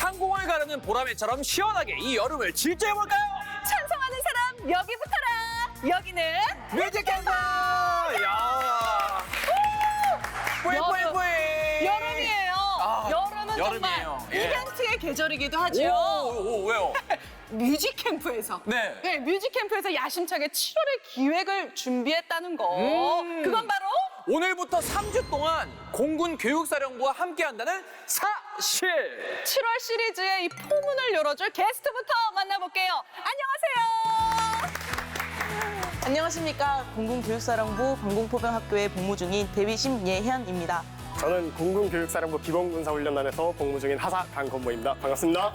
상공을 가르는 보라매처럼 시원하게 이 여름을 질주해볼까요? 찬성하는 사람 여기 붙어라. 여기는 뮤직캠프! 야! 뿌이! 여름이에요. 여름은 여름이에요. 정말 예. 이벤트의 계절이기도 하죠. 오, 왜요? 뮤직 캠프에서 네. 뮤직 캠프에서 야심차게 7월의 기획을 준비했다는 거. 그건 바로 오늘부터 3주 동안 공군 교육사령부와 함께한다는 사실! 7월 시리즈의 이 포문을 열어줄 게스트부터 만나볼게요. 안녕하세요. 안녕하십니까. 공군교육사령부 방공포병학교에 복무 중인 대위 심예현입니다. 저는 공군교육사령부 기본군사훈련단에서 복무 중인 하사 강건모입니다. 반갑습니다.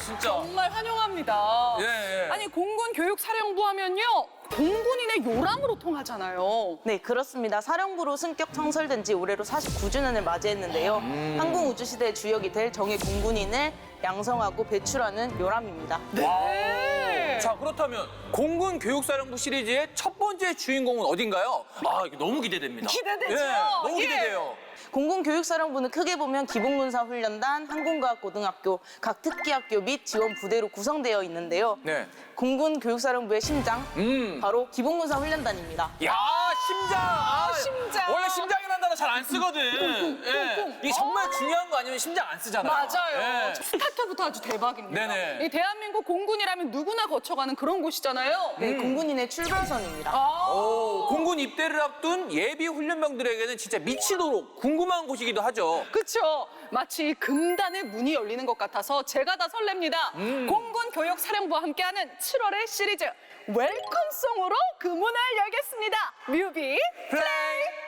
진짜. 정말 환영합니다. 예. 아니 공군 교육사령부 하면요. 공군인의 요람으로 통하잖아요. 네, 그렇습니다. 사령부로 승격 창설된 지 올해로 49주년을 맞이했는데요. 항공우주시대의 주역이 될 정예 공군인을 양성하고 배출하는 요람입니다. 네. 자, 그렇다면 공군 교육사령부 시리즈의 첫 번째 주인공은 어딘가요? 이게 너무 기대됩니다. 기대되죠? 너무 예. 기대돼요. 공군교육사령부는 크게 보면 기본군사훈련단, 항공과학고등학교, 각 특기학교 및 지원부대로 구성되어 있는데요. 네. 공군교육사령부의 심장, 바로 기본군사훈련단입니다. 야, 심장! 심장. 원래 심장이라는 단어 잘 안 쓰거든. 예. 이게 정말 중요한 거 아니면 심장 안 쓰잖아요. 맞아요. 예. 스타트부터 아주 대박입니다. 네네. 이 대한민국 공군이라면 누구나 거쳐가는 그런 곳이잖아요. 네, 공군인의 출발선입니다. 공군 입대를 앞둔 예비 훈련병들에게는 진짜 미치도록 궁금한 곳이기도 하죠. 그렇죠. 마치 금단의 문이 열리는 것 같아서 제가 다 설렙니다. 공군 교육 사령부와 함께하는 7월의 시리즈 웰컴송으로 그 문을 열겠습니다. 뮤비 플레이.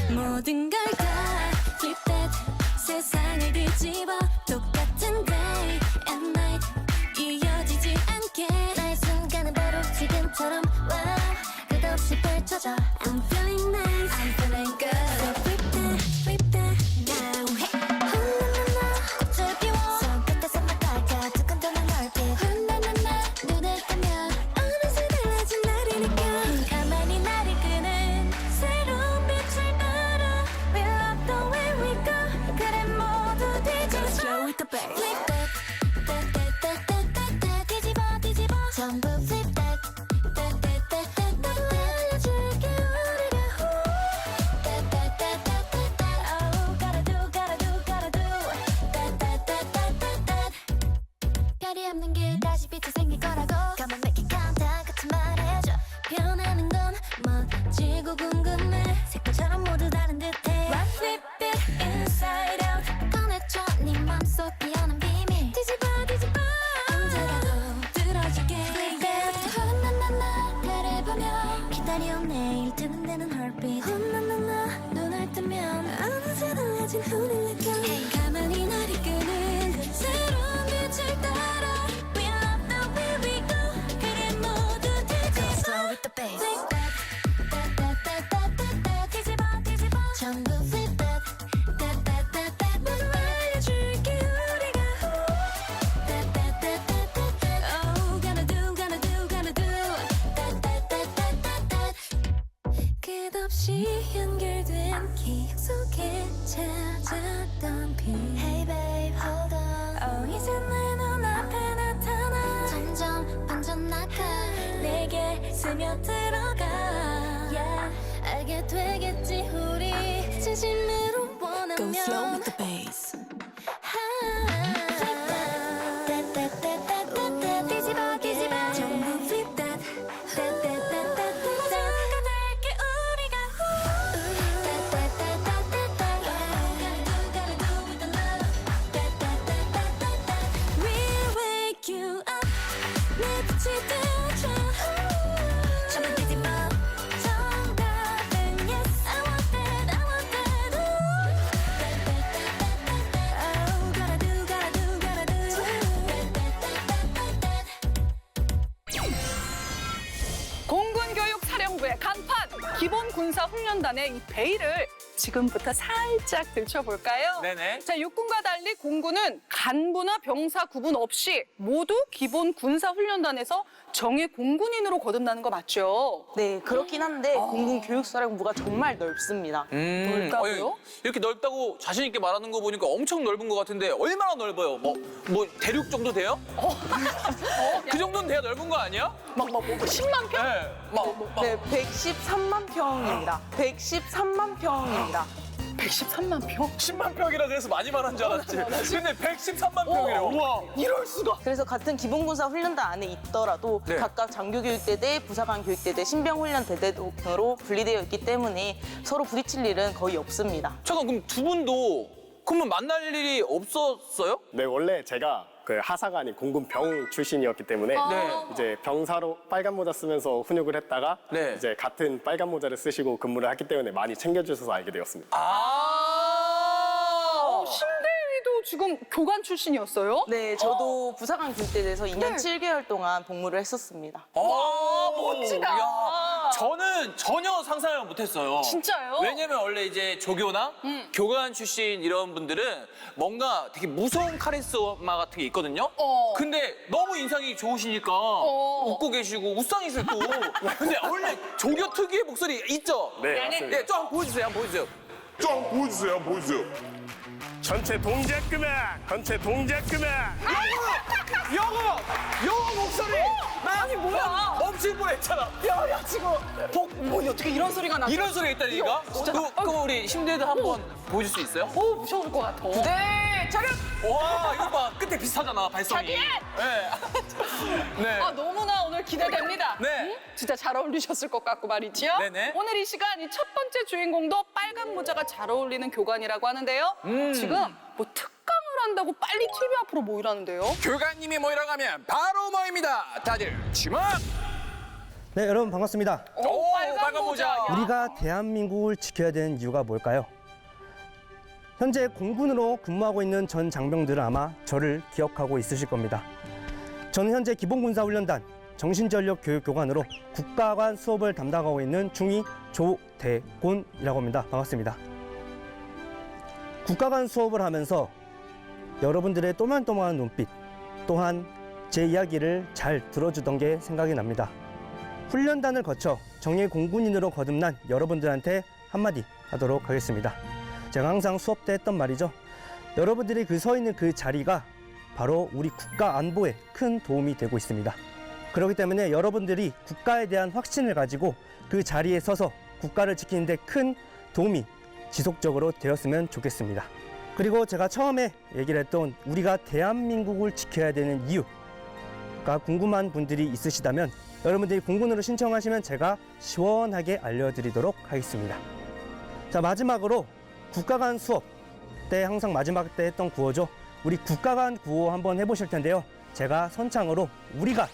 모든 걸 다 flip that 세상을 뒤집어 똑같은 day and night 이어지지 않게 나의 순간은 바로 지금처럼 wow 끝없이 펼쳐져 I'm feeling nice I'm feeling good So flip that now 훌라라라 꽃을 피워 손끝에서 막 다가 두근두근 넓게 훌라라라 눈을 뜨면 어느새 달라진 나를 느껴 가만히 나를 끄는 새로운 빛을 따라 We love the way we go 그래 모두 뒤집어 with the bass Flip that 따따따따따따 뒤집어 전부 flip that 따따따따따따 알려줄게 우리가 따따따따따따 Oh gotta do 따따따따따따 별이 없는 길 다시 빛이 생길 거라고 Come on make it count down 같이 말해줘 변하는 건 멋지고 궁금해 색깔처럼 모두 다른 듯해 Right flip it inside out 꺼내줘 네 맘속 피어난 비밀 뒤집어 언제라도 들어줄게 Flip it 나나나 달을 보며 기다려온 내일 두근대는 heartbeat 나나나 눈을 뜨면 어느새 달라진 우리 느껴 Hey 가만히 나를 끄는 새로운 빛을 따라 We love the way we go 그래 모두 뒤집어 Slow with the bass Flip that 따따따따따따 뒤집어 전부 flip that 따따따따따 모두 알려줄게 우리가 따따따따따따 Oh gonna do 따따따따따따 끝없이 연결된 기억 속에 찾았던 빛 Hey babe hold on 이제 내 눈앞에 나타나 점점 번져나가 내게 스며들어가 Yeah 알게 되겠지 우리 진심으로 원하면 Go slow with the bass 따따따따따따 뒤집어 전부 flip that 따따따따따따 모두가 될게 우리가 따따따따따따 Gotta do with the love 따따따따따따 We'll wake you up 내 빛이 되어줘 전부 뒤집어 정답은 yes I want that ooh 따따따따따따 Oh gotta do 따따따따따 공군 교육 사령부의 간판 기본 군사 훈련단의 이 베일을 지금부터 살짝 들춰볼까요? 네네. 자, 육군과 달리 공군은 간부나 병사 구분 없이 모두 기본 군사훈련단에서 정예 공군인으로 거듭나는 거 맞죠? 네, 그렇긴 한데 공군 교육사령부가 정말 넓습니다. 넓다고요? 이렇게 넓다고 자신 있게 말하는 거 보니까 엄청 넓은 것 같은데 얼마나 넓어요? 뭐 대륙 정도 돼요? 그 정도는 돼야 넓은 거 아니야? 뭐 10만 평? 네. 네, 113만 평입니다. 113만 평입니다. 113만 평? 10만 평이라 그래서 많이 말한 줄 알았지. 근데 113만 평이래요. 우와. 이럴 수가. 그래서 같은 기본군사 훈련단 안에 있더라도 네. 각각 장교교육대대, 부사관 교육대대, 신병훈련대대 등으로 분리되어 있기 때문에 서로 부딪힐 일은 거의 없습니다. 잠깐 그럼 두 분도 그러면 만날 일이 없었어요? 네, 원래 제가 그 하사가 아닌 공군 병 출신이었기 때문에 네. 이제 병사로 빨간 모자 쓰면서 훈육을 했다가 네. 이제 같은 빨간 모자를 쓰시고 근무를 했기 때문에 많이 챙겨주셔서 알게 되었습니다. 신대위도 지금 교관 출신이었어요? 네, 저도 부사관 교육대대에서 2년 7개월 동안 복무를 했었습니다. 멋지다. 야, 저는 전혀 상상을 못했어요. 진짜요? 왜냐면 원래 이제 조교나 교관 출신 이런 분들은 뭔가 되게 무서운 카리스마 같은 게 있거든요. 근데 너무 인상이 좋으시니까 웃고 계시고 웃상이세요 또. 근데 원래 조교 특유의 목소리 있죠? 네, 맞습니다. 네, 좀 한번 보여주세요. 한번 보여주세요. 좀 보여주세요, 보여주세요. 전체 동작 그만! 전체 동작 그만! 영어 목소리. 아니 뭐야? 멈출 뻔했잖아. 야 지금 뭐 어떻게 이런 소리가 나? 이런 소리가 있다니까? 그럼 우리 심대도 한번 보여줄 수 있어요? 오 무서울 것 같아. 네, 차렷. 와, 이거 봐. 끝에 비슷하잖아, 발성이. 자기야! 네. 네. 아 너무나 오늘 기대됩니다. 네. 진짜 잘 어울리셨을 것 같고 말이지요. 네네. 오늘 이 시간 이 첫 번째 주인공도 빨간 모자가 잘 어울리는 교관이라고 하는데요. 지금 뭐 특강을 한다고 빨리 TV 앞으로 모이라는데요. 교관님이 모이라고 하면 바로 모입니다. 다들 주목! 네, 여러분 반갑습니다. 오, 빨간 모자. 우리가 대한민국을 지켜야 되는 이유가 뭘까요? 현재 공군으로 근무하고 있는 전 장병들은 아마 저를 기억하고 있으실 겁니다. 저는 현재 기본군사훈련단 정신전력 교육교관으로 국가관 수업을 담당하고 있는 중위 조대곤이라고 합니다. 반갑습니다. 국가관 수업을 하면서 여러분들의 또만또만한 눈빛, 또한 제 이야기를 잘 들어주던 게 생각이 납니다. 훈련단을 거쳐 정예 공군인으로 거듭난 여러분들한테 한마디 하도록 하겠습니다. 제가 항상 수업 때 했던 말이죠. 여러분들이 그 서 있는 그 자리가 바로 우리 국가 안보에 큰 도움이 되고 있습니다. 그렇기 때문에 여러분들이 국가에 대한 확신을 가지고 그 자리에 서서 국가를 지키는 데 큰 도움이 지속적으로 되었으면 좋겠습니다. 그리고 제가 처음에 얘기를 했던 우리가 대한민국을 지켜야 되는 이유가 궁금한 분들이 있으시다면 여러분들이 공군으로 신청하시면 제가 시원하게 알려드리도록 하겠습니다. 자, 마지막으로 국가관 수업 때 항상 마지막 때 했던 구호죠. 우리 국가관 구호 한번 해보실 텐데요. 제가 선창으로 우리가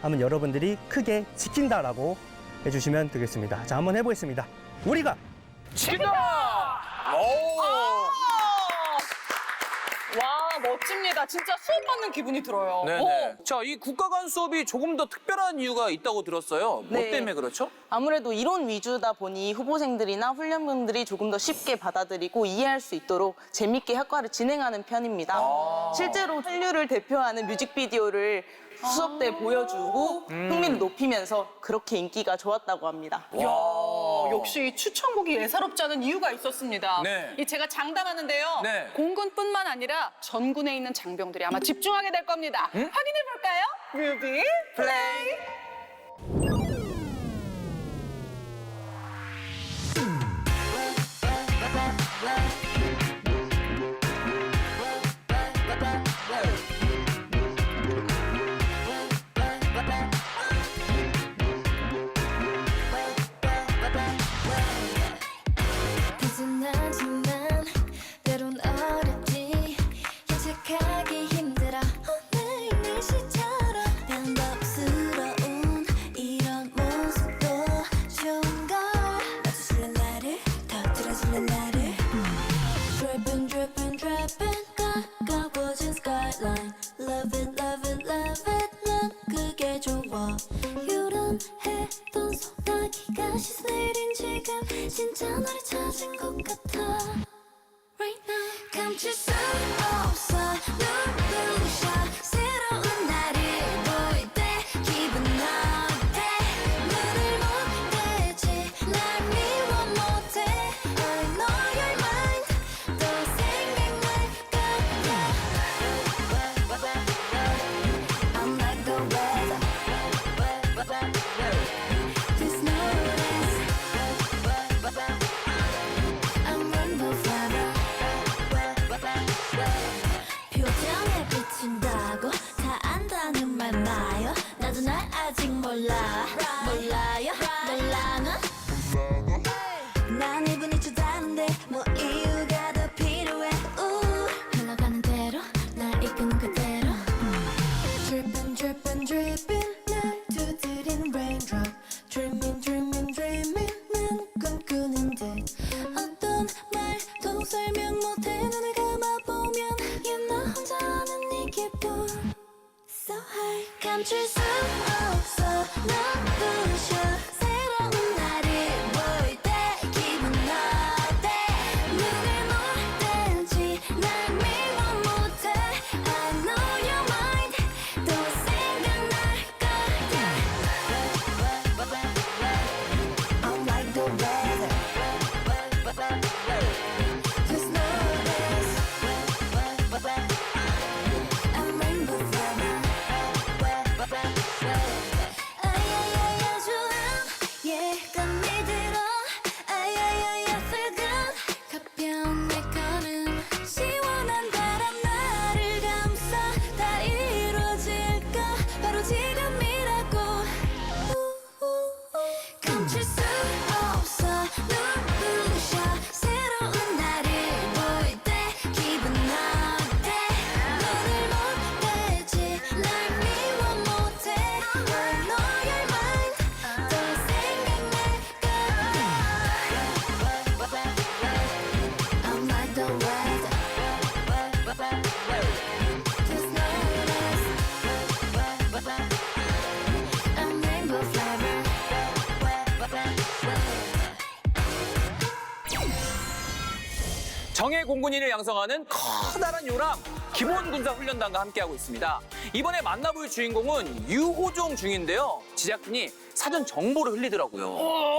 하면 여러분들이 크게 지킨다라고 해주시면 되겠습니다. 자, 한번 해보겠습니다. 우리가 지킨다! 오! 와 멋집니다. 진짜 수업 받는 기분이 들어요. 네네. 자, 이 국가관 수업이 조금 더 특별한 이유가 있다고 들었어요. 뭐 네. 때문에 그렇죠? 아무래도 이론 위주다 보니 후보생들이나 훈련병들이 조금 더 쉽게 받아들이고 이해할 수 있도록 재밌게 학과를 진행하는 편입니다. 실제로 한류를 대표하는 뮤직비디오를 수업 때 보여주고 흥미를 높이면서 그렇게 인기가 좋았다고 합니다. 이야, 역시 추천곡이 예사롭지 않은 이유가 있었습니다. 네. 이 제가 장담하는데요. 네. 공군뿐만 아니라 전군에 있는 장병들이 아마 집중하게 될 겁니다. 확인해 볼까요? 뮤비 플레이. 단순하지만 때론 어렵지 예측하기 힘들어 오늘 날씨처럼 변덕스러운 똑같아 right now 감출 수 없어 눈부셔 새로운 나를 볼 때 기분 어때 눈을 못 떼지 날 미워 못해 I know your mind 또 생각날 거야 I'm like the weather Just notice I'm rainbow flower 표정에 비친다고 다 안다는 말 마요 나도 날 아직 몰라요 몰라는 난 이분이 좋다는데 뭐 이유가 더 필요해 흘러가는 대로 날 이끄는 그대로 Dripping dripping dripping 날 두드린 raindrop Dreaming dreaming dreaming 난 꿈꾸는 듯 어떤 말도 설명 못해 눈을 감아보면 You 나 혼자 아는 이 기분 So high 감출 수 없어 눈부셔 새로운 나를 볼 때 기분 어때 눈을 못 떼지 날 미워 못해 I know your mind 또 생각날 거야 I'm like the weather Just notice I'm rainbow flower 아야야야 좋아 예감이 들어 아야야야 슬금 가벼운 내 걸음 시원한 바람 나를 감싸 다 이루어질까 바로 지금이라고 감출 수 없어 눈부셔 새로운 나를 볼 때 기분 어때 눈을 못 떼지 날 미워 못해 I know your mind 또 생각날 거야 I'm like the weather Just notice I'm rainbow flower 정예 공군인을 양성하는 커다란 요람 기본군사훈련단과 함께하고 있습니다. 이번에 만나볼 주인공은 유호종 중인데요. 제작진이 사전 정보를 흘리더라고요.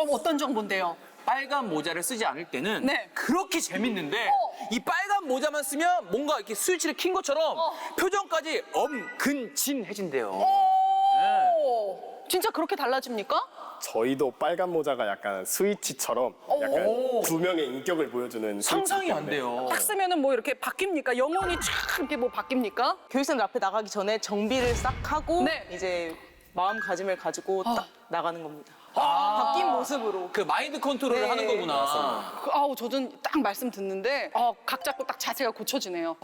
어떤 정보인데요? 빨간 모자를 쓰지 않을 때는 네. 그렇게 재밌는데 이 빨간 모자만 쓰면 뭔가 이렇게 스위치를 킨 것처럼 표정까지 엄근진해진대요. 진짜 그렇게 달라집니까? 저희도 빨간 모자가 약간 스위치처럼 약간 두 명의 인격을 보여주는 상상이 안 스위치인데 돼요. 딱 쓰면은 뭐 이렇게 바뀝니까? 영혼이 촥 이렇게 뭐 바뀝니까? 교육생들 앞에 나가기 전에 정비를 싹 하고 네. 이제 마음가짐을 가지고 딱 나가는 겁니다. 바뀐 모습으로. 그 마인드 컨트롤을 네, 하는 거구나. 아우 저는 딱 말씀 듣는데 각 잡고 딱 자세가 고쳐지네요.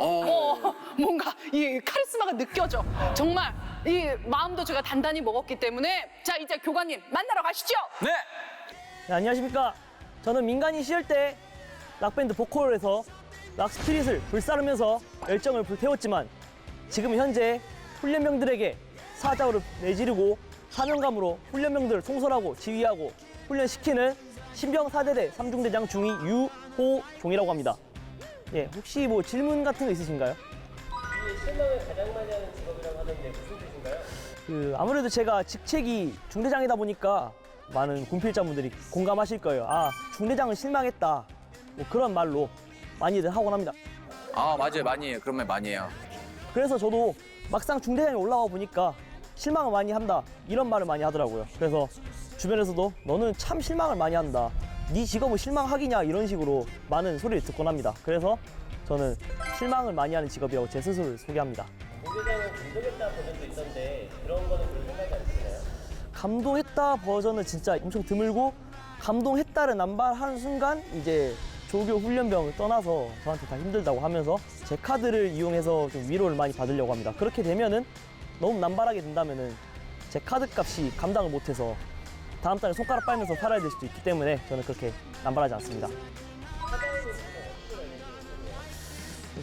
뭔가 이 카리스마가 느껴져. 정말 이 마음도 제가 단단히 먹었기 때문에 자 이제 교관님 만나러 가시죠. 네. 네, 안녕하십니까. 저는 민간인 시절 때 락밴드 보컬에서 락스피릿을 불사르면서 열정을 불태웠지만 지금 현재 훈련병들에게 사자우를 내지르고 사명감으로 훈련병들을 통솔하고 지휘하고 훈련시키는 신병 4대대 3중대장 중위 유호종이라고 합니다. 예, 혹시 뭐 질문 같은 거 있으신가요? 실망을 가장 많이 하는 직업이라고 하던데 무슨 뜻인가요? 아무래도 제가 직책이 중대장이다 보니까 많은 군필자분들이 공감하실 거예요. 아, 중대장은 실망했다. 뭐 그런 말로 많이들 하곤 합니다. 아 맞아요, 많이 해요. 그런 말 많이 해요. 그래서 저도 막상 중대장에 올라와 보니까 실망을 많이 한다 이런 말을 많이 하더라고요. 그래서 주변에서도 너는 참 실망을 많이 한다. 네 직업은 실망하기냐 이런 식으로 많은 소리를 듣곤 합니다. 그래서 저는 실망을 많이 하는 직업이라고 제 스스로를 소개합니다. 중대장은 감동했다 버전도 있던데 그런 거는 별 생각이 안 드시나요? 감동했다 버전은 진짜 엄청 드물고 감동했다를 남발하는 순간 이제 조교 훈련병을 떠나서 저한테 다 힘들다고 하면서 제 카드를 이용해서 좀 위로를 많이 받으려고 합니다. 그렇게 되면은 너무 남발하게 된다면은 제 카드 값이 감당을 못해서 다음 달에 손가락 빨면서 살아야 될 수도 있기 때문에 저는 그렇게 남발하지 않습니다.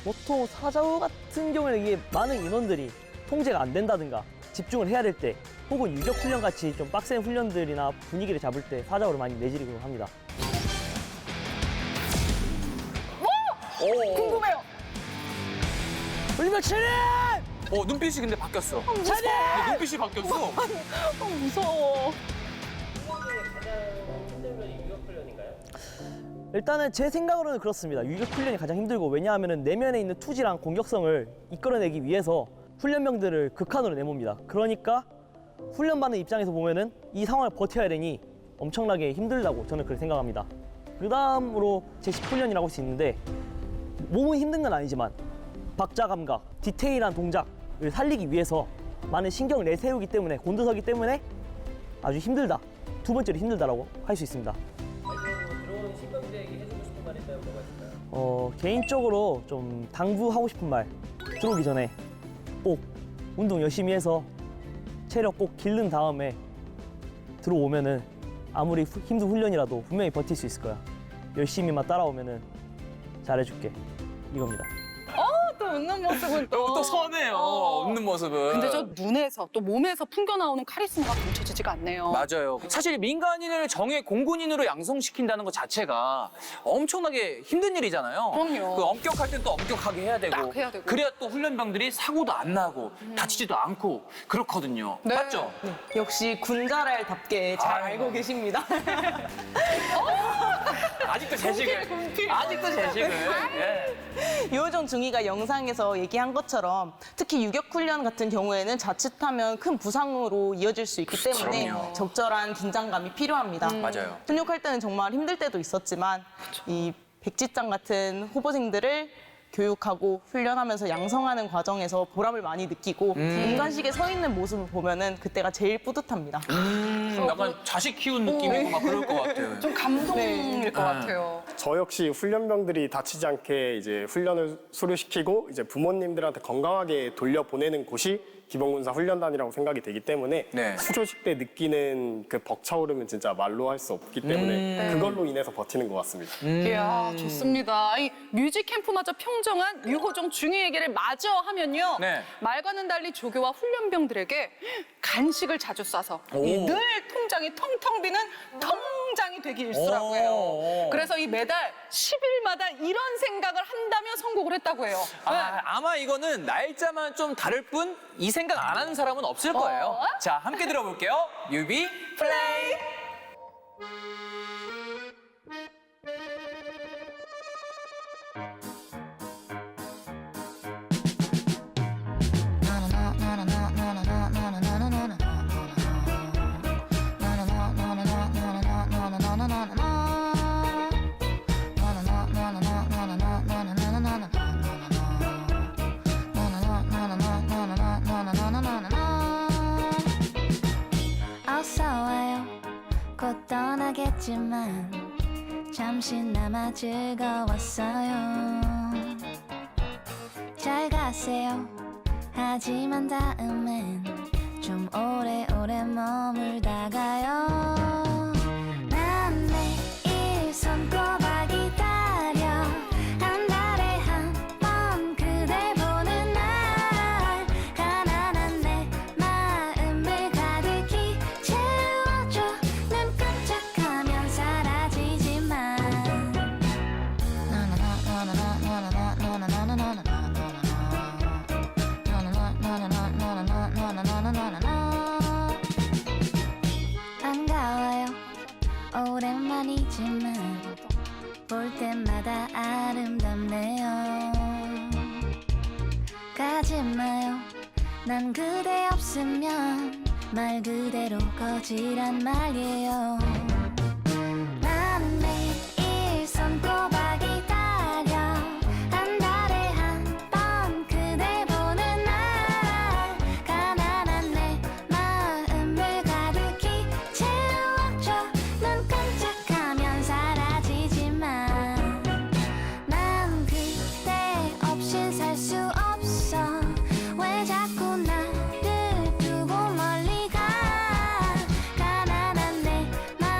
보통 사자후 같은 경우에는 이게 많은 인원들이 통제가 안 된다든가 집중을 해야 될 때 혹은 유격 훈련 같이 좀 빡센 훈련들이나 분위기를 잡을 때 사자후를 많이 내지르곤 합니다. 궁금해요. 훈련병 차렷! 눈빛이 근데 바뀌었어. 눈빛이 바뀌었어. 무서워. 일단은 제 생각으로는 그렇습니다. 유격 훈련이 가장 힘들고, 왜냐하면 내면에 있는 투지랑 공격성을 이끌어내기 위해서 훈련병들을 극한으로 내모입니다. 그러니까 훈련받는 입장에서 보면은 이 상황을 버텨야 되니 엄청나게 힘들다고 저는 그렇게 생각합니다. 그 다음으로 제 10훈련이라고 할 수 있는데, 몸은 힘든 건 아니지만 박자 감각, 디테일한 동작을 살리기 위해서 많은 신경을 내세우기 때문에, 곤두서기 때문에 아주 힘들다. 두 번째로 힘들다라고 할 수 있습니다. 개인적으로 좀 당부하고 싶은 말, 들어오기 전에 꼭 운동 열심히 해서 체력 꼭 기른 다음에 들어오면은 아무리 힘든 훈련이라도 분명히 버틸 수 있을 거야. 열심히만 따라오면은 잘해줄게. 이겁니다. 또 웃는 모습은 또. 또 선해요. 웃는 모습은. 근데 저 눈에서 또 몸에서 풍겨나오는 카리스마가 감춰지지가 않네요. 맞아요. 사실 민간인을 정예 공군인으로 양성시킨다는 것 자체가 엄청나게 힘든 일이잖아요. 그럼요. 그 엄격할 땐 또 엄격하게 해야 되고. 딱 해야 되고. 그래야 또 훈련병들이 사고도 안 나고 다치지도 않고 그렇거든요. 네. 맞죠? 역시 군자랄답게 잘 알고 계십니다. 아직도 재식을. 아직도 재식을. 예. 요정 중위가 영상에서 얘기한 것처럼 특히 유격 훈련 같은 경우에는 자칫하면 큰 부상으로 이어질 수 있기 때문에 그럼요. 적절한 긴장감이 필요합니다. 맞아요. 훈육할 때는 정말 힘들 때도 있었지만 이 백지장 같은 후보생들을 교육하고 훈련하면서 양성하는 과정에서 보람을 많이 느끼고 은관식에 서 있는 모습을 보면은 그때가 제일 뿌듯합니다. 약간 자식 키운 느낌이고 막 그럴 것 같아요. 좀 감동일 것 같아요. 저 역시 훈련병들이 다치지 않게 이제 훈련을 수료시키고 이제 부모님들한테 건강하게 돌려보내는 곳이 기본군사 훈련단이라고 생각이 되기 때문에 네. 수료식 때 느끼는 그 벅차오름은 진짜 말로 할 수 없기 때문에 그걸로 인해서 버티는 것 같습니다. 이야, 좋습니다. 이 뮤직 캠프마저 평정한 유호정 중위 얘기를 마저 하면요. 네. 말과는 달리 조교와 훈련병들에게 간식을 자주 싸서 이 늘 통장이 텅텅 비는 통장이 되기 일쑤라고 해요. 그래서 이 매달 10일마다 이런 생각을 한다며 선곡을 했다고 해요. 아마 이거는 날짜만 좀 다를 뿐 이 생각 안 하는 사람은 없을 거예요. 자, 함께 들어볼게요. 뮤비 플레이. 어서 와요 곧 떠나겠지만 잠시나마 즐거웠어요 잘 가세요 하지만 다음엔 좀 오래오래 머물다가요 난 매일 손꼽아 기다려 한 달에 한 번 그댈 보는 날 가난한 내 마음을 가득히 채워줘 눈 깜짝하면 사라지지만 반가워요 오랜만이지만 볼 때마다 아름답네요 가지 마요 난 그대 없으면 말 그대로 거지란 말이에요 난 매일 손꼽아 기다려 한 달에 한 번 그댈 보는 날 가난한 내 마음을 가득히 채워줘 눈 깜짝하면 사라지지만 난 그대 없인 살 수 없어 왜 자꾸 나를 두고 멀리 가 가난한 내 마음을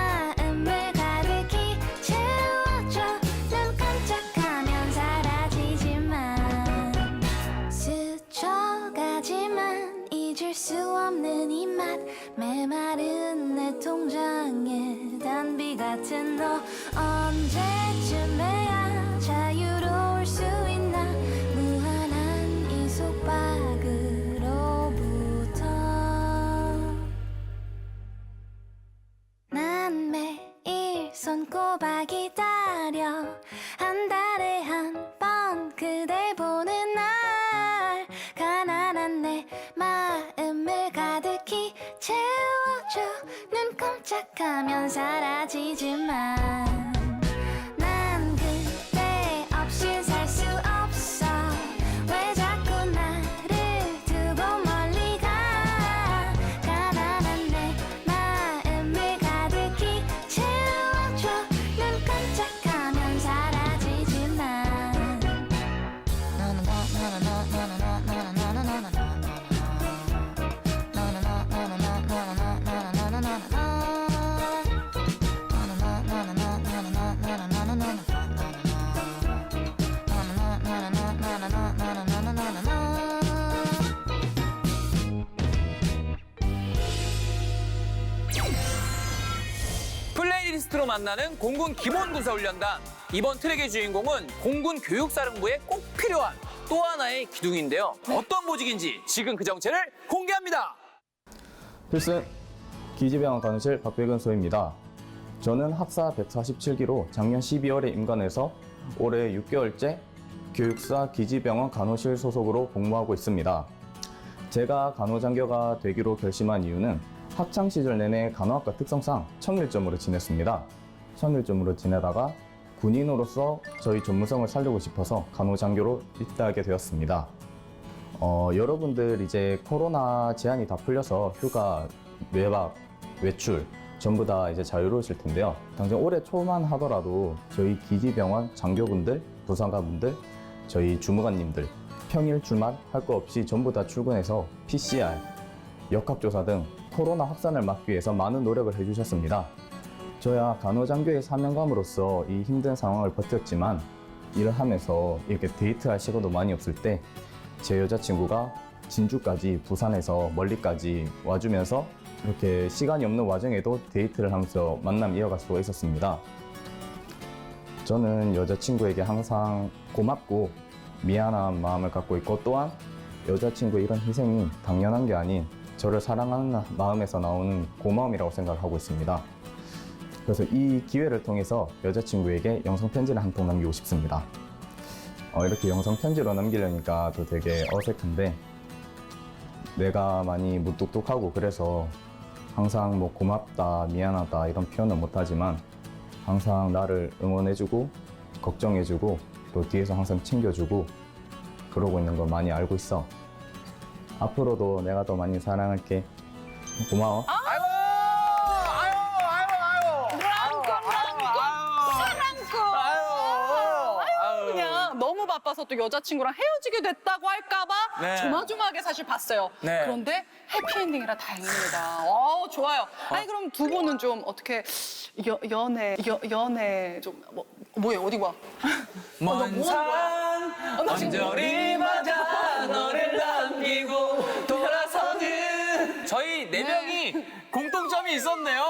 만나는 공군 기본군사훈련단. 이번 트랙의 주인공은 공군 교육사령부에 꼭 필요한 또 하나의 기둥인데요. 어떤 보직인지 지금 그 정체를 공개합니다. 필승 기지병원 간호실 박백은 소입니다. 저는 학사 147기로 작년 12월에 임관해서 올해 6개월째 교육사 기지병원 간호실 소속으로 복무하고 있습니다. 제가 간호장교가 되기로 결심한 이유는 학창시절 내내 간호학과 특성상 청일점으로 지냈습니다. 청일점으로 지내다가 군인으로서 저희 전문성을 살리고 싶어서 간호장교로 입대하게 되었습니다. 여러분들 이제 코로나 제한이 다 풀려서 휴가, 외박, 외출 전부 다 이제 자유로우실 텐데요. 당장 올해 초만 하더라도 저희 기지병원 장교분들, 부상관분들, 저희 주무관님들 평일 주말 할 거 없이 전부 다 출근해서 PCR, 역학조사 등 코로나 확산을 막기 위해서 많은 노력을 해주셨습니다. 저야 간호장교의 사명감으로서 이 힘든 상황을 버텼지만 일을 하면서 이렇게 데이트할 시간도 많이 없을 때 제 여자친구가 진주까지 부산에서 멀리까지 와주면서 이렇게 시간이 없는 와중에도 데이트를 하면서 만남 이어갈 수가 있었습니다. 저는 여자친구에게 항상 고맙고 미안한 마음을 갖고 있고 또한 여자친구의 이런 희생이 당연한 게 아닌 저를 사랑하는 마음에서 나오는 고마움이라고 생각을 하고 있습니다. 그래서 이 기회를 통해서 여자친구에게 영상편지를 한 통 남기고 싶습니다. 이렇게 영상편지로 남기려니까 또 되게 어색한데 내가 많이 무뚝뚝하고 그래서 항상 뭐 고맙다, 미안하다 이런 표현은 못하지만 항상 나를 응원해주고 걱정해주고 또 뒤에서 항상 챙겨주고 그러고 있는 걸 많이 알고 있어. 앞으로도 내가 더 많이 사랑할게. 고마워. 그냥 너무 바빠서 또 여자친구랑 헤어지게 됐다고 할까봐 네. 조마조마하게 사실 봤어요. 네. 그런데 해피엔딩이라 다행입니다. 좋아요. 아니 그럼 두 분은 좀 어떻게 연애 좀 뭐예요? 어디 봐? 먼산 언저리 맞아 너를 남기고 돌아서는 저희 네 명이 공통점이 있었네요.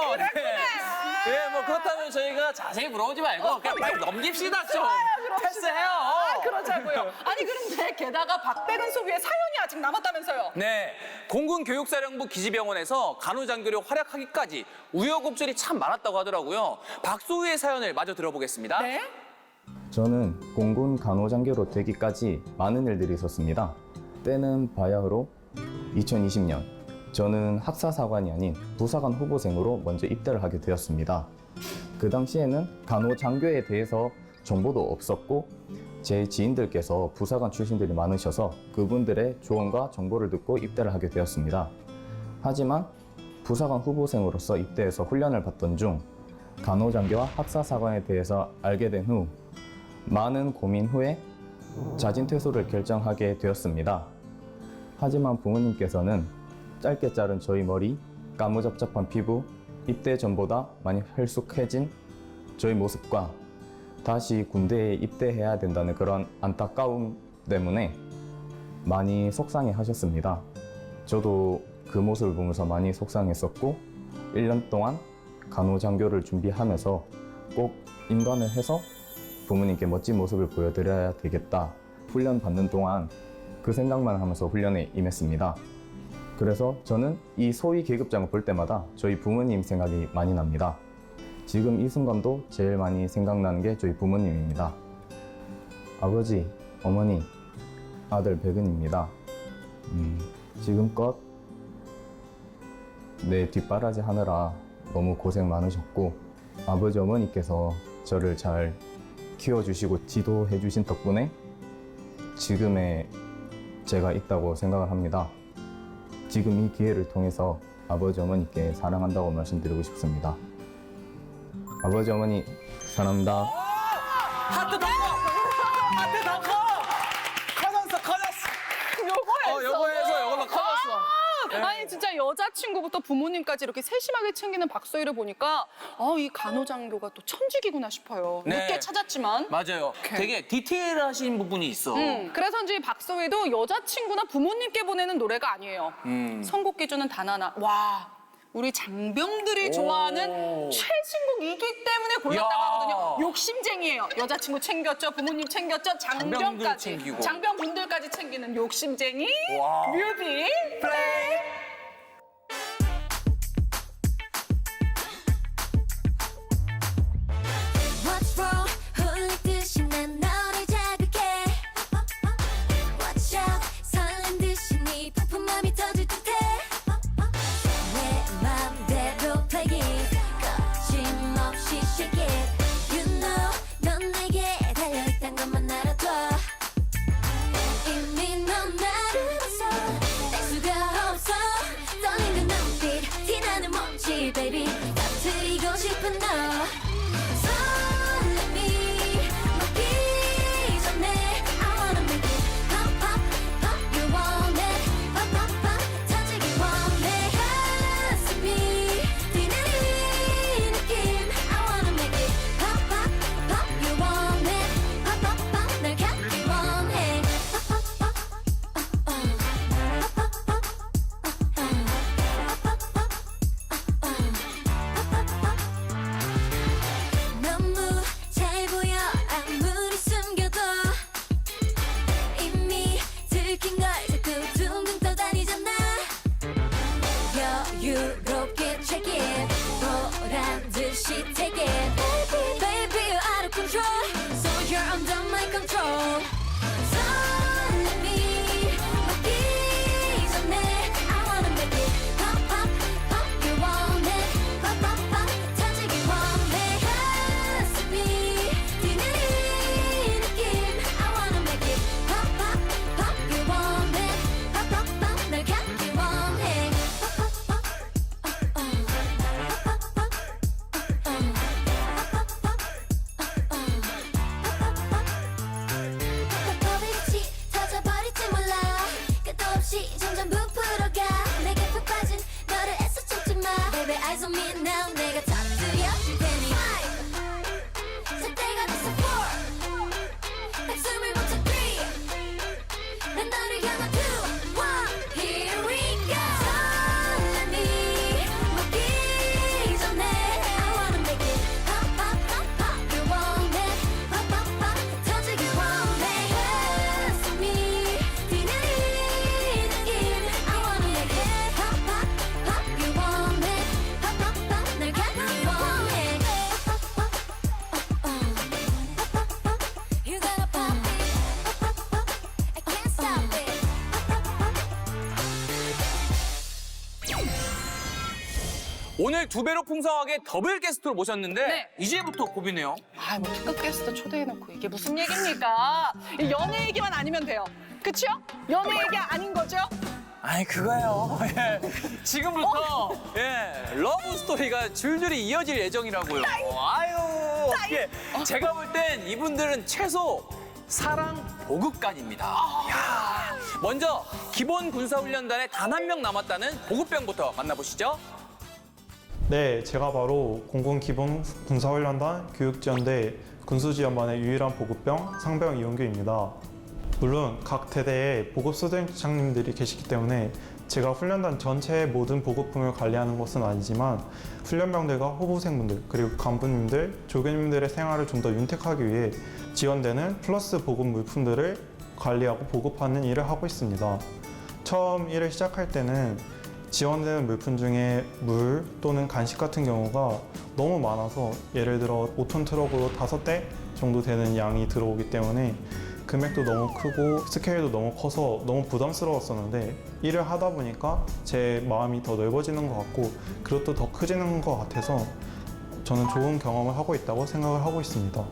네, 뭐 그렇다면 저희가 자세히 물어보지 말고 그냥 빨리 넘깁시다 좀. 패스해요. 그러자고요. 아니 그런데 게다가 박백은 소비의 사연이 아직 남았다면서요? 네, 공군 교육사령부 기지병원에서 간호장교로 활약하기까지 우여곡절이 참 많았다고 하더라고요. 박소희의 사연을 마저 들어보겠습니다. 네. 저는 공군 간호장교로 되기까지 많은 일들이 있었습니다. 때는 바야흐로 2020년 저는 학사사관이 아닌 부사관 후보생으로 먼저 입대를 하게 되었습니다. 그 당시에는 간호장교에 대해서 정보도 없었고 제 지인들께서 부사관 출신들이 많으셔서 그분들의 조언과 정보를 듣고 입대를 하게 되었습니다. 하지만 부사관 후보생으로서 입대해서 훈련을 받던 중 간호장교와 학사사관에 대해서 알게 된 후 많은 고민 후에 자진퇴소를 결정하게 되었습니다. 하지만 부모님께서는 짧게 자른 저희 머리, 까무잡잡한 피부, 입대 전보다 많이 헬쑥해진 저희 모습과 다시 군대에 입대해야 된다는 그런 안타까움 때문에 많이 속상해 하셨습니다. 저도 그 모습을 보면서 많이 속상했었고 1년 동안 간호장교를 준비하면서 꼭 임관을 해서 부모님께 멋진 모습을 보여드려야 되겠다. 훈련 받는 동안 그 생각만 하면서 훈련에 임했습니다. 그래서 저는 이 소위 계급장을 볼 때마다 저희 부모님 생각이 많이 납니다. 지금 이 순간도 제일 많이 생각나는 게 저희 부모님입니다. 아버지, 어머니, 아들 백은입니다. 지금껏 내 뒷바라지 하느라 너무 고생 많으셨고 아버지, 어머니께서 저를 잘 키워주시고 지도해주신 덕분에 지금의 제가 있다고 생각을 합니다. 지금 이 기회를 통해서 아버지, 어머니께 사랑한다고 말씀드리고 싶습니다. 아버지, 어머니 사랑합니다. 하트 더 커! 하트 더 커! 커졌어! 요거에서 요걸로 커졌어. 아니 진짜 여자친구부터 부모님까지 이렇게 세심하게 챙기는 박소희를 보니까 이 간호장교가 또 천직이구나 싶어요. 네. 늦게 찾았지만. 맞아요. 되게 디테일하신 부분이 있어. 그래서인지 박소희도 여자친구나 부모님께 보내는 노래가 아니에요. 선곡 기준은 단 하나. 와, 우리 장병들이 좋아하는 최신곡이기 때문에 골랐다고 야. 하거든요. 욕심쟁이에요. 여자친구 챙겼죠, 부모님 챙겼죠, 장병들 장병까지. 챙기고. 장병분들까지 챙기는 욕심쟁이 와. 뮤비 플레이. What's wrong? 흘리듯이 난 너를 자극해. Watch out. 설렌 듯이 네 폭풍 맘이 터질 듯해. 내 맘대로 play it. 거침없이 shake it. You know 넌 내게 달려있단 것만 알아둬. 이미 넌 나를 봤어. 알 수가 없어. 떨리는 눈빛 티나는 몸짓 baby. 터뜨리고 싶은 너. 설렘이 막기 전에 I wanna make it pop pop pop. You want it pop pop pop. 터지기 원해. 가슴이 뛰는 이 느낌 I wanna make it pop pop pop. You want it pop pop pop. 날 갖기 원해. Pop pop pop. Pop pop pop. 너무 잘 보여 아무리 숨겨도 이미 들킨 걸 자꾸 둥둥 떠다니잖아. 여유롭게 check it 보란 듯이 take it. Baby, baby you're out of control so you're under my control. 설렘이 막기 전에 I wanna make it pop pop pop. You want it pop pop pop. 터지기 원해. 가슴이 뛰는 이 느낌 I wanna make it pop pop pop. You want it pop pop pop. 날 갖기 원해. Pop pop pop. Pop pop pop. 뽀뽀비같이 터져버릴지 몰라. 끝도 없이 점점 부풀어가. 내게 푹 빠진 너를 애써 참지 마. Baby eyes on me now. 내가 터뜨려줄 테니. 잘 때가 됐어 4. 박수를 멈춰 3. 난 너를 향한 2, 1. Here we go. 설렘이 막기 전에 I wanna make it pop pop pop pop. You want it pop pop pop. 터지기 원해. 가슴이 뛰는 이 느낌 I wanna make it pop pop pop. You want it pop pop pop. 날 갖기 원해. Pop pop pop. Pop pop pop. You gotta pop it. Pop pop pop. I can't stop it. 오늘 두 배로 풍성하게 더블 게스트로 모셨는데 네. 이제부터 고비네요. 아, 뭐 특급 게스트 초대해놓고 이게 무슨 얘기입니까? 이 연애 얘기만 아니면 돼요. 그쵸? 연애 얘기 아닌 거죠? 아니 그거요. 예. 지금부터 예 러브 스토리가 줄줄이 이어질 예정이라고요. 아유 어떻게? 제가 볼 땐 이분들은 최소 사랑 보급관입니다. 야, 먼저 기본 군사훈련단에 단 한 명 남았다는 보급병부터 만나보시죠. 네, 제가 바로 공군 기본 군사훈련단 교육지원대 군수지원반의 유일한 보급병 상병 이용규입니다. 물론 각 대대에 보급 수대장님들이 계시기 때문에 제가 훈련단 전체의 모든 보급품을 관리하는 것은 아니지만 훈련병들과 후보생분들 그리고 간부님들, 조교님들의 생활을 좀 더 윤택하기 위해 지원대는 플러스 보급 물품들을 관리하고 보급하는 일을 하고 있습니다. 처음 일을 시작할 때는 지원되는 물품 중에 물 또는 간식 같은 경우가 너무 많아서 예를 들어 5톤 트럭으로 5대 정도 되는 양이 들어오기 때문에 금액도 너무 크고 스케일도 너무 커서 너무 부담스러웠었는데 일을 하다 보니까 제 마음이 더 넓어지는 것 같고 그것도 더 커지는 것 같아서 저는 좋은 경험을 하고 있다고 생각을 하고 있습니다.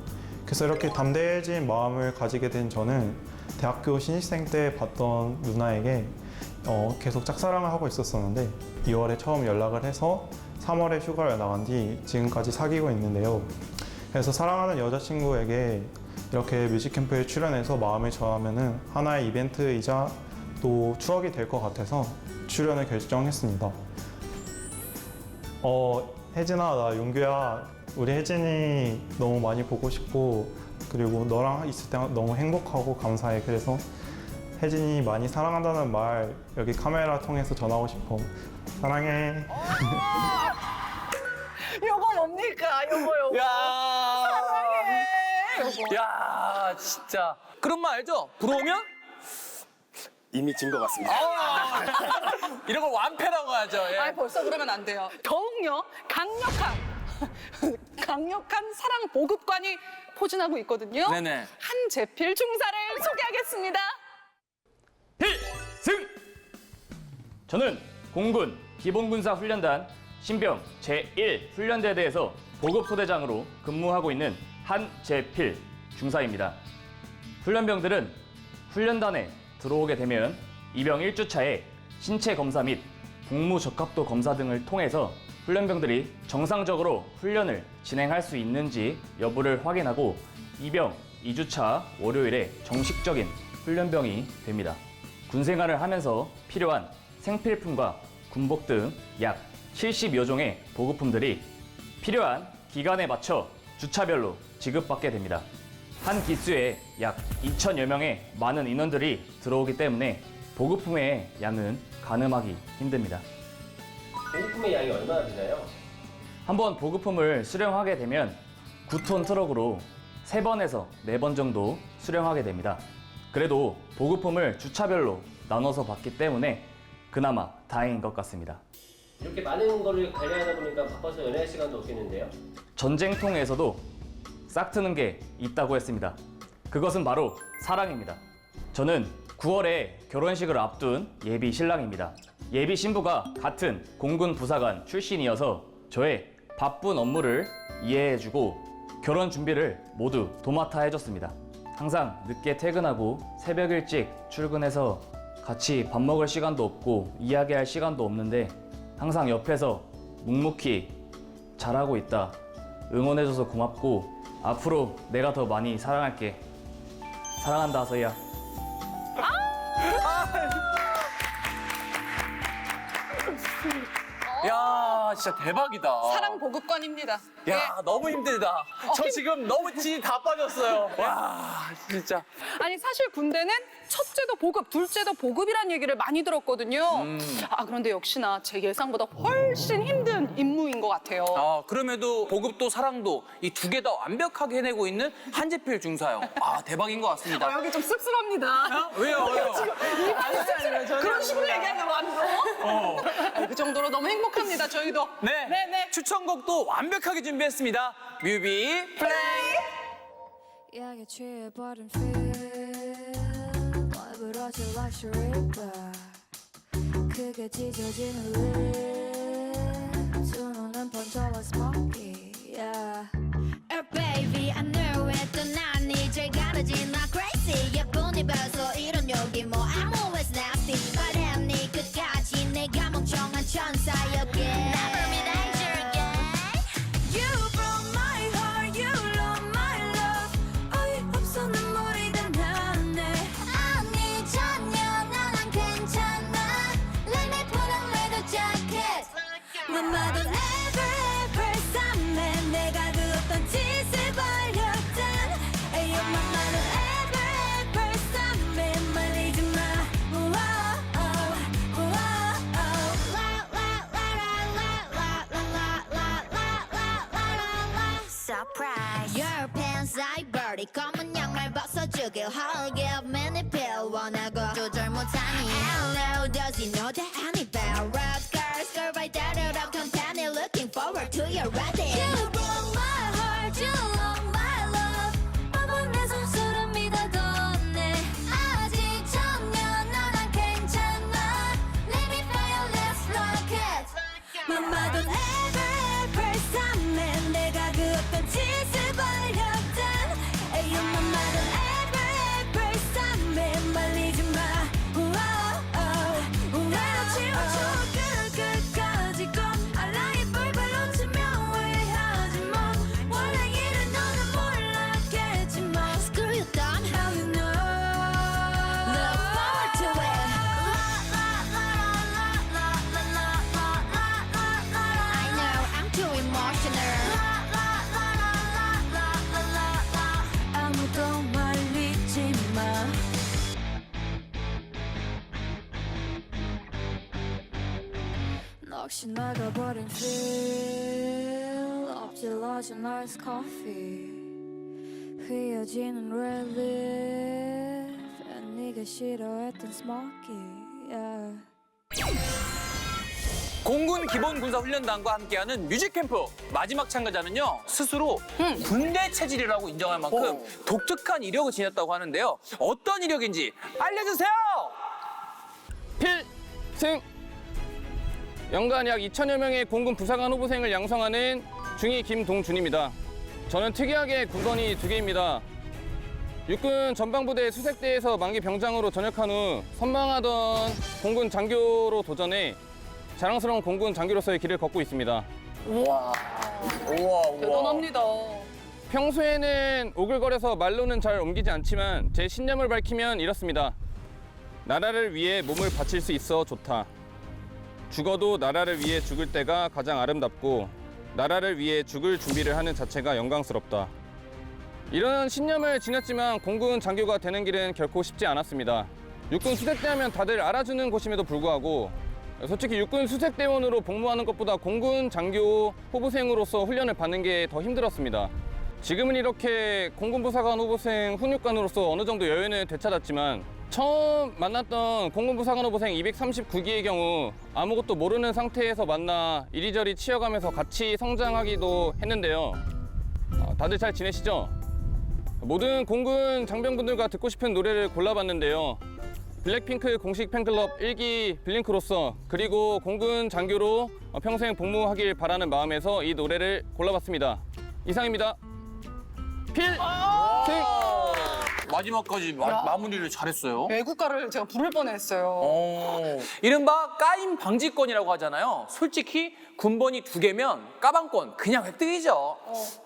그래서 이렇게 담대해진 마음을 가지게 된 저는 대학교 신입생 때 봤던 누나에게 계속 짝사랑을 하고 있었었는데 2월에 처음 연락을 해서 3월에 휴가를 나간 뒤 지금까지 사귀고 있는데요. 그래서 사랑하는 여자친구에게 이렇게 뮤직캠프에 출연해서 마음을 전하면은 하나의 이벤트이자 또 추억이 될 것 같아서 출연을 결정했습니다. 혜진아, 나 용규야. 우리 혜진이 너무 많이 보고 싶고 그리고 너랑 있을 때 너무 행복하고 감사해. 그래서 혜진이 많이 사랑한다는 말 여기 카메라 통해서 전하고 싶어. 사랑해. 요거 뭡니까? 요거. 야, 요거. 야, 진짜. 그런 말 알죠? 부러우면? 이미 진 것 같습니다. 이런 걸 완패라고 하죠. 예. 아, 벌써 그러면 안 돼요. 더욱요, 강력한 사랑 보급관이 포진하고 있거든요. 네네. 한재필 중사를 소개하겠습니다. 필승! 저는 공군 기본군사훈련단 신병 제1훈련대대에서 보급소대장으로 근무하고 있는 한재필 중사입니다. 훈련병들은 훈련단에 들어오게 되면 입영 1주차에 신체 검사 및 복무 적합도 검사 등을 통해서 훈련병들이 정상적으로 훈련을 진행할 수 있는지 여부를 확인하고 입영 2주차 월요일에 정식적인 훈련병이 됩니다. 군 생활을 하면서 필요한 생필품과 군복 등 약 70여 종의 보급품들이 필요한 기간에 맞춰 주차별로 지급받게 됩니다. 한 기수에 약 2,000여 명의 많은 인원들이 들어오기 때문에 보급품의 양은 가늠하기 힘듭니다. 보급품의 양이 얼마나 되나요? 한번 보급품을 수령하게 되면 9톤 트럭으로 3번에서 4번 정도 수령하게 됩니다. 그래도 보급품을 주차별로 나눠서 받기 때문에 그나마 다행인 것 같습니다. 이렇게 많은 거를 관리하다 보니까 바빠서 연애할 시간도 없겠는데요? 전쟁통에서도 싹트는 게 있다고 했습니다. 그것은 바로 사랑입니다. 저는 9월에 결혼식을 앞둔 예비 신랑입니다. 예비 신부가 같은 공군 부사관 출신이어서 저의 바쁜 업무를 이해해주고 결혼 준비를 모두 도맡아 해줬습니다. 항상 늦게 퇴근하고 새벽 일찍 출근해서 같이 밥 먹을 시간도 없고 이야기할 시간도 없는데 항상 옆에서 묵묵히 잘하고 있다. 응원해줘서 고맙고 앞으로 내가 더 많이 사랑할게. 사랑한다, 서희야. 야, 진짜 대박이다. 사랑 보급관입니다. 야, 너무 힘들다. 저 지금 너무 진이 다 빠졌어요. 와, 진짜. 아니, 사실 군대는 첫째도 보급, 둘째도 보급이란 얘기를 많이 들었거든요. 아, 그런데 역시나 제 예상보다 훨씬 힘든 임무인 것 같아요. 아, 그럼에도 보급도 사랑도 이 두 개 다 완벽하게 해내고 있는 한재필 중사형. 아, 대박인 것 같습니다. 여기 좀 씁쓸합니다. 왜요? 그런 식으로 얘기하면 안 돼. 그 정도로 너무 행복합니다, 저희도. 네. 네네. 추천곡도 완벽하게 준비했습니다. 뮤비 플레이. 약에 취해버린 feel 멀부러질 luxury bar 크게 찢어지는 lip 두 눈은 번져 like smoky yeah. Oh baby I know it 또 난 이제 가려진 나 crazy 예쁜이 벌써 이런 욕이 뭐 I'm always nasty 바람 네 끝까지 내가 멍청한 천사였게 Never be danger again You broke my heart You love my love 어이없어 눈물이 다 나네 아니 전혀 난 괜찮아 Let me put on leather jacket 맘마도 never ever 쌈에 내가 그 어떤 짓을 벌였던 에이 맘마도 ever ever 쌈에 말리지 마 Surprise Your pants I birdie 검은 양말 벗어주길 I'll give many pill 원하고 조절 못하니 Hello does he know that I need bell red skirt Skirt right there that I'm company Looking forward to your wedding You broke my heart You love my love 아번 내 손수를 믿어뒀네 아직 전혀 난 괜찮아 Let me feel your lips like it 맘마도 ever ever 쌈에 내가 그 어떤 짓을 벌였던 에이 맘마도 ever ever 쌈에 말리지 마 역시 낡아버린 feel 엎질러진 ice coffee 휘어지는 relief 네가 싫어했던 smoky yeah. 공군 기본군사훈련단과 함께하는 뮤직캠프 마지막 참가자는요 스스로 군대 체질이라고 인정할 만큼 독특한 이력을 지녔다고 하는데요. 어떤 이력인지 알려주세요. 필승! 연간 약 2천여 명의 공군 부사관 후보생을 양성하는 중위 김동준입니다. 저는 특이하게 군번이 2개입니다. 육군 전방부대 수색대에서 만기 병장으로 전역한 후 선망하던 공군 장교로 도전해 자랑스러운 공군 장교로서의 길을 걷고 있습니다. 우와. 대단합니다. 평소에는 오글거려서 말로는 잘 옮기지 않지만 제 신념을 밝히면 이렇습니다. 나라를 위해 몸을 바칠 수 있어 좋다. 죽어도 나라를 위해 죽을 때가 가장 아름답고 나라를 위해 죽을 준비를 하는 자체가 영광스럽다. 이런 신념을 지녔지만 공군 장교가 되는 길은 결코 쉽지 않았습니다. 육군 수색대 하면 다들 알아주는 곳임에도 불구하고 솔직히 육군 수색대원으로 복무하는 것보다 공군 장교 후보생으로서 훈련을 받는 게 더 힘들었습니다. 지금은 이렇게 공군부사관 후보생 훈육관으로서 어느 정도 여유는 되찾았지만 처음 만났던 공군부사관 후보생 239기의 경우 아무것도 모르는 상태에서 만나 이리저리 치여가면서 같이 성장하기도 했는데요. 다들 잘 지내시죠? 모든 공군 장병분들과 듣고 싶은 노래를 골라봤는데요. 블랙핑크 공식 팬클럽 1기 블링크로서 그리고 공군 장교로 평생 복무하길 바라는 마음에서 이 노래를 골라봤습니다. 이상입니다. 필승! 마지막까지 마무리를 잘했어요. 애국가를 제가 부를 뻔했어요. 이른바 까임 방지권이라고 하잖아요. 솔직히 군번이 2개면 까방권 그냥 획득이죠.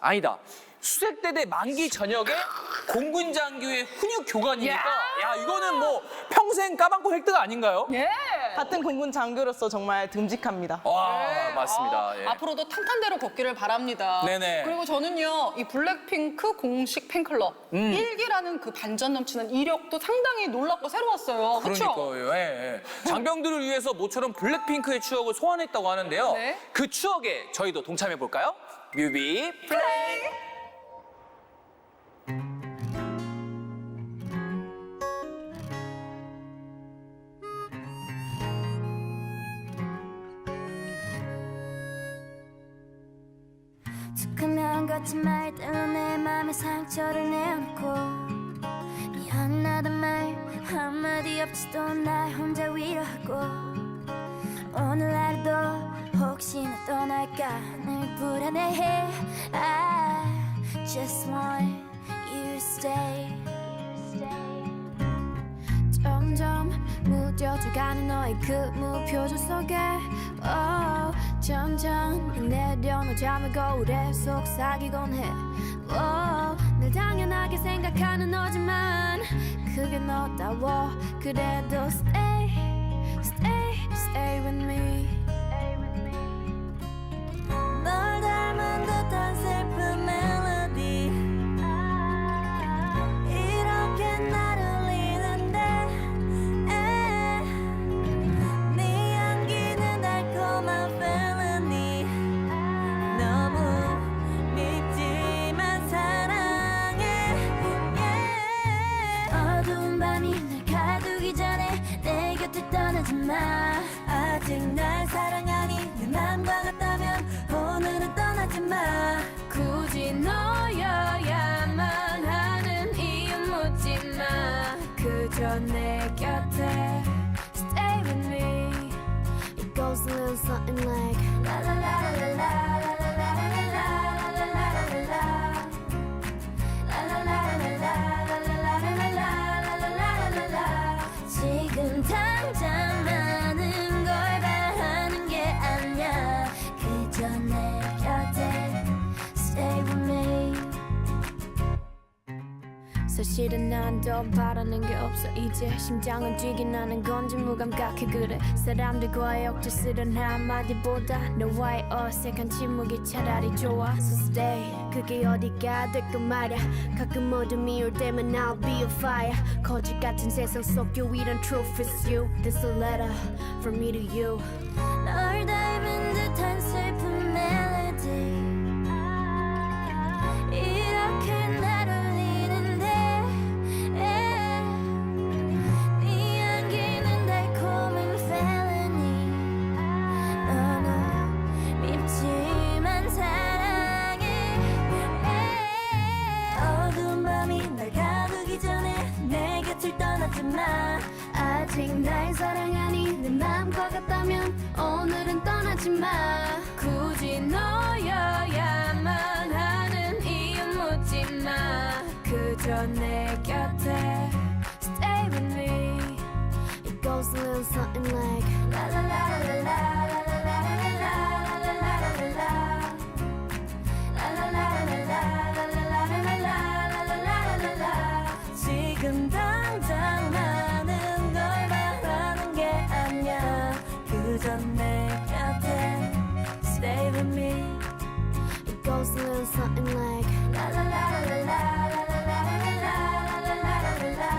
아니다. 수색대대 만기 전역에 공군 장교의 훈육 교관이니까 야 이거는 뭐 평생 까방권 획득 아닌가요? 예. 같은 공군 장교로서 정말 듬직합니다. 와 맞습니다. 예. 앞으로도 탄탄대로 걷기를 바랍니다. 네네. 그리고 저는요, 이 블랙핑크 공식 팬클럽 1기라는 그 반전 넘치는 이력도 상당히 놀랍고 새로웠어요. 그렇죠? 그러니까요. 예. 장병들을 위해서 모처럼 블랙핑크의 추억을 소환했다고 하는데요. 네. 그 추억에 저희도 동참해 볼까요? 뮤비 플레이. 툭하면 걷지 말 때는 내 맘에 상처를 내놓고 미안하단 말 한마디 없이도 날 혼자 위로하고 오늘 하루도 혹시나 떠날까 늘 불안해해 I just want you to stay 점점 무뎌져가는 너의 그 무표정 속에 점점 내려놓자면 거울에 속삭이곤 해 늘 당연하게 생각하는 너지만 그게 너다워 그래도 stay with me 널 닮은 듯한 슬픈 멜로디 이렇게 나를 울리는데 네 향기는 달콤한 felony 너무 밉지만 사랑해 어두운 밤이 날 가두기 전에 내 곁을 떠나지 마 아직 날 사랑하니 내 맘과 같다면 오늘은 떠나지 마 굳이 너여야만 하는 이유 묻지 마 그저 내 곁에 Stay with me It goes a little something like La la la la la la la la la la la la 지금 당장 많은 걸 바라는 게 아니야 그저 내 곁에 Stay with me 사실은 난 더 바라는 게 없어 이제 심장은 뛰긴 하는 건지 무감각해 그래 사람들과의 억지스런 한마디보다 너와의 어색한 침묵이 차라리 좋아 So stay 그게 어디가 될까 말야 가끔 어둠이 올 때면 I'll be a fire 거짓 같은 세상 속 유일한 truth is you This a letter from me to you 널 닮은 곁을 떠나지 마. 아직 날 사랑하니 내 맘과 같다면 오늘은 떠나지 마. 굳이 너여야만 하는 이유 묻지 마. 그저 내 곁에 stay with me. It goes a little something like la la la la la la la la la la la la la. 지금 당장 많은 걸 바라는 게 아니야. 그저 내 곁에 stay with me. It goes a little something like la la la la la la la la la la la la la.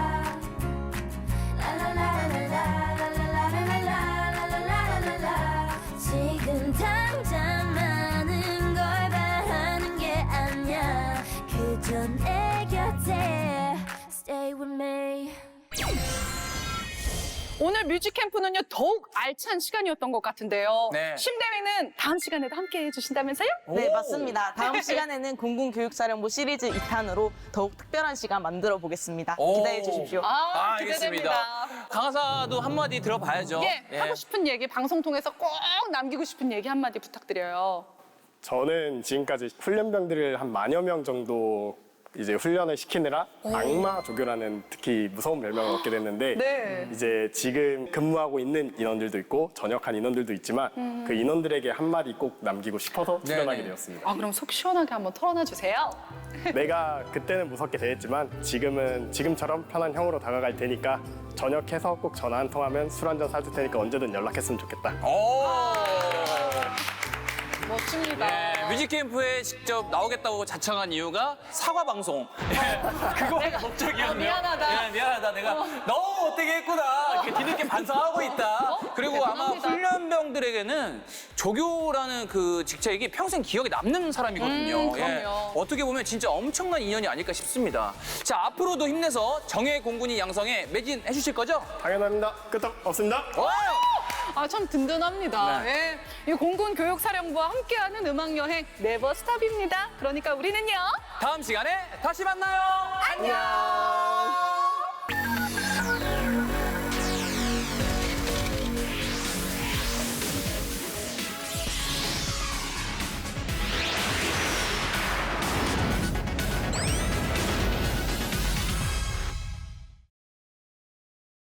La la la la la la la la la la la. 지금 당장 많은 걸 바라는 게 아니야. 그저 내 곁에 stay with me. 오늘 뮤직 캠프는요 더욱 알찬 시간이었던 것 같은데요. 네. 심대위는 다음 시간에도 함께 해주신다면서요? 네, 맞습니다. 다음 시간에는 공군교육사령부 시리즈 2탄으로 더욱 특별한 시간 만들어 보겠습니다. 기대해 주십시오. 기대됩니다. 강하사도 한마디 들어봐야죠. 예, 하고 싶은 얘기 방송 통해서 꼭 남기고 싶은 얘기 한마디 부탁드려요. 저는 지금까지 훈련병들을 한 10,000여 명 정도 이제 훈련을 시키느라 악마 조교라는 특히 무서운 별명을 얻게 됐는데 네. 이제 지금 근무하고 있는 인원들도 있고 전역한 인원들도 있지만 그 인원들에게 한마디 꼭 남기고 싶어서 출연하게 네네. 되었습니다. 그럼 속 시원하게 한번 털어놔 주세요. 내가 그때는 무섭게 대했지만 지금은 지금처럼 편한 형으로 다가갈 테니까 전역해서 꼭 전화 한 통하면 술 한잔 사줄 테니까 언제든 연락했으면 좋겠다. 멋집니다. 네, 뮤직캠프에 직접 나오겠다고 자청한 이유가 사과 방송. 그거의 목적이었네요. 미안하다. 미안하다. 내가 너무 못되게 했구나. 이렇게 뒤늦게 반성하고 있다. 그리고 아마 대단합니다. 훈련병들에게는 조교라는 그 직책이 평생 기억에 남는 사람이거든요. 그럼요. 어떻게 보면 진짜 엄청난 인연이 아닐까 싶습니다. 자, 앞으로도 힘내서 정예 공군이 양성에 매진해 주실 거죠? 당연합니다. 끄떡 없습니다. 참 든든합니다. 네. 이 공군 교육사령부와 함께하는 음악 여행 네버 스탑입니다. 그러니까 우리는요. 다음 시간에 다시 만나요. 안녕.